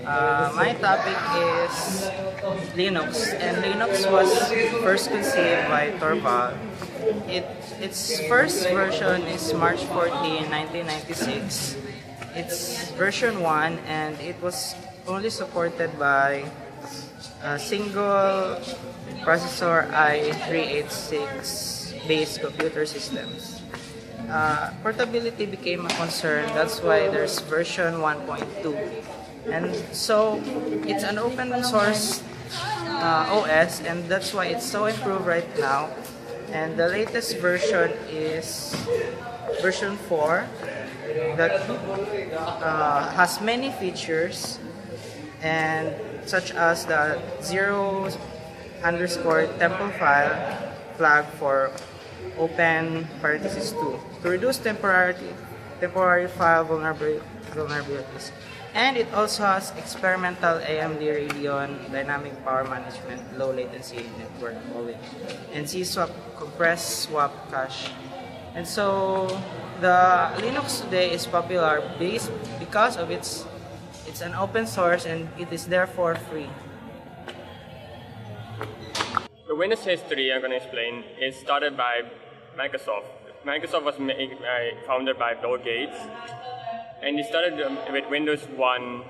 My topic is Linux, and Linux was first conceived by Torvald. Its first version is March 14, 1996. It's version 1, and it was only supported by a single processor i386 based computer systems. Portability became a concern, that's why there's version 1.2. And so it's an open source OS, and that's why it's so improved right now. And the latest version is version 4 that has many features, and such as the zero underscore temple file flag for open parenthesis 2 to reduce temporary file vulnerabilities. And it also has experimental AMD Radeon dynamic power management, low latency network calling, and C-swap compress swap cache. And so the Linux today is popular because of it's an open source and it is therefore free. The Windows history I'm going to explain is started by Microsoft. Microsoft was founded by Bill Gates, and he started with Windows 1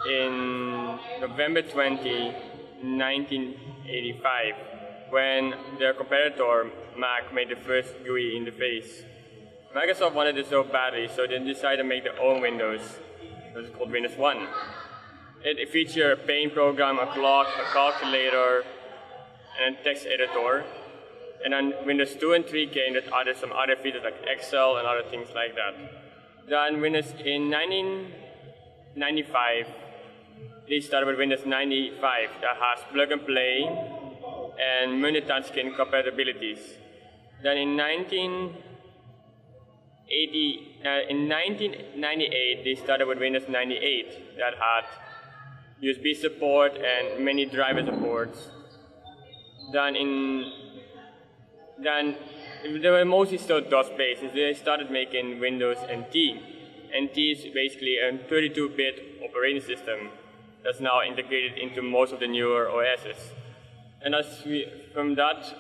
in November 20, 1985, when their competitor Mac made the first GUI interface. Microsoft wanted it so badly, so they decided to make their own Windows. It was called Windows 1. It featured a paint program, a clock, a calculator, and a text editor. And then Windows 2 and 3 came that added some other features like Excel and other things like that. Then Windows in 1995, they started with Windows 95 that has plug and play and many touchscreen compatibilities. Then in 1998, they started with Windows 98 that had USB support and many driver supports. Then they were mostly still DOS-based. They started making Windows NT. NT is basically a 32-bit operating system that's now integrated into most of the newer OSs. And from that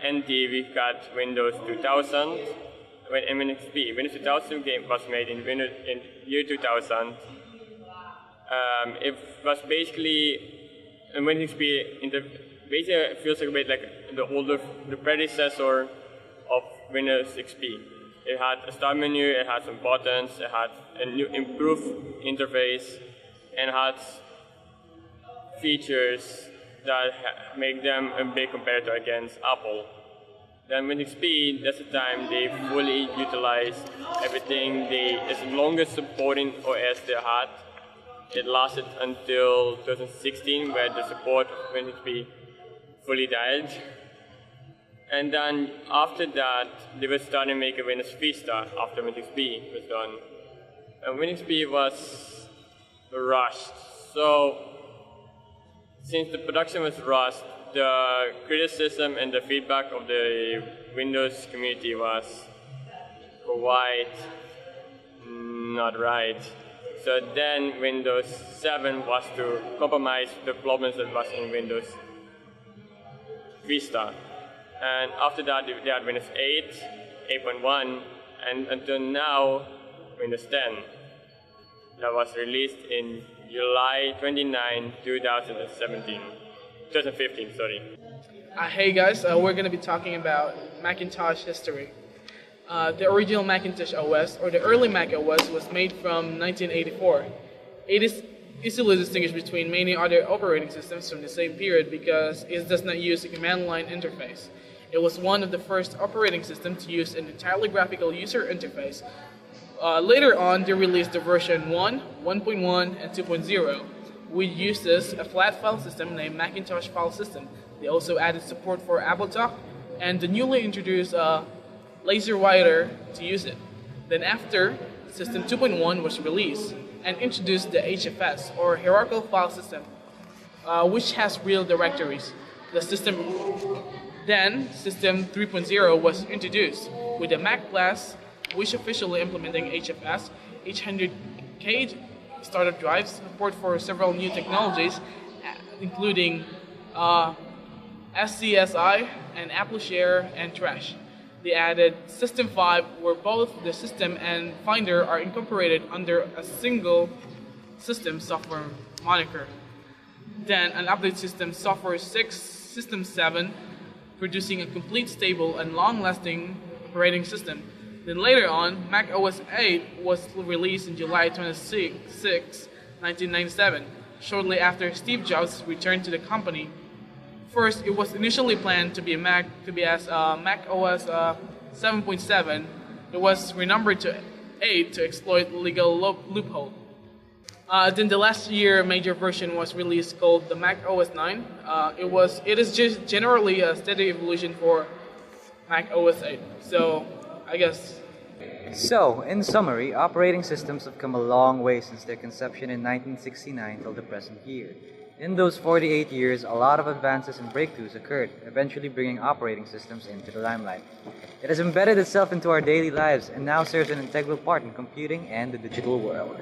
NT, we got Windows 2000 and Windows XP. Windows 2000 was made in year 2000. It was basically Windows XP basically it feels like a bit like the predecessor of Windows XP. It had a start menu, it had some buttons, it had a new improved interface, and had features that make them a big competitor against Apple. Then Windows XP, that's the time they fully utilized everything. It's the longest supporting OS they had. It lasted until 2016, where the support of Windows XP fully died. And then after that, they were starting to make a Windows Vista after Windows XP was done. And Windows XP was rushed. So since the production was rushed, the criticism and the feedback of the Windows community was quite not right. So then Windows 7 was to compromise the problems that was in Windows Vista. And after that, they had Windows 8, 8.1, and until now, Windows 10. That was released in July 29, 2015, sorry. Hey guys, we're going to be talking about Macintosh history. The original Macintosh OS, or the early Mac OS, was made from 1984. It is easily distinguished between many other operating systems from the same period because it does not use a command line interface. It was one of the first operating systems to use an entirely graphical user interface. Later on, they released the version 1, 1.1, and 2.0, which uses a flat file system named Macintosh File System. They also added support for AppleTalk and the newly introduced laser writer to use it. Then after, System 2.1 was released and introduced the HFS, or Hierarchical File System, which has real directories. Then System 3.0 was introduced with the Mac class, which officially implementing HFS, 800K startup drives, support for several new technologies, including SCSI and AppleShare and Trash. They added System 5, where both the system and Finder are incorporated under a single system software moniker. Then an update system, Software 6, System 7, producing a complete, stable, and long-lasting operating system. Then later on, Mac OS 8 was released in July 26, 1997, shortly after Steve Jobs returned to the company. First, it was initially planned to be Mac OS 7.7. It was renumbered to 8 to exploit legal loophole. Then the last year major version was released called the Mac OS 9. It is just generally a steady evolution for Mac OS 8. So I guess. So, in summary, operating systems have come a long way since their conception in 1969 till the present year. In those 48 years, a lot of advances and breakthroughs occurred, eventually bringing operating systems into the limelight. It has embedded itself into our daily lives and now serves an integral part in computing and the digital world.